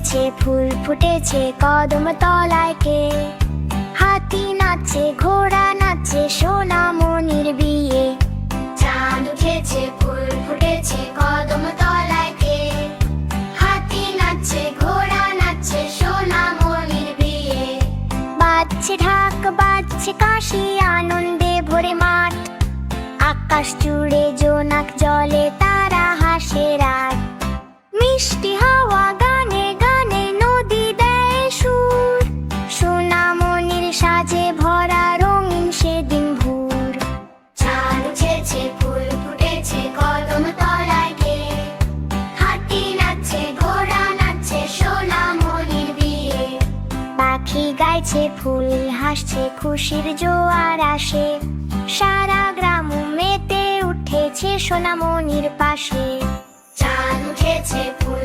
উঠেছে ফুল ফুটেছে কদম তলায় কে? হাতি নাচছে ঘোড়া নাচছে সোনামণির বিয়ে। চাঁদ উঠেছে ফুল ফুটেছে কদম তলায় কে? হাতি নাচছে ঘোড়া নাচছে সোনামণির বিয়ে। বাজছে ঢাক বাজছে কাশি আনন্দে ভরে মাঠ। আকাশ জুড়ে জোনাক জলে তারা হাসে রাত। মিষ্টি হাওয়া গানে গানে নদী দেয় সুর। সোনামণির সাজে ভরা রঙিন সেদিন ভোর। চাঁদ উঠেছে ফুল ফুটেছে কদম তলায় কে? হাতি নাচছে ঘোড়া নাচছে সোনামণির বিয়ে। পাখি গাইছে ফুল হাসছে খুশির জোয়ার আসে। সারা গ্রাম মেতে উঠেছে সোনামণির পাশে। চাঁদ উঠেছে ফুল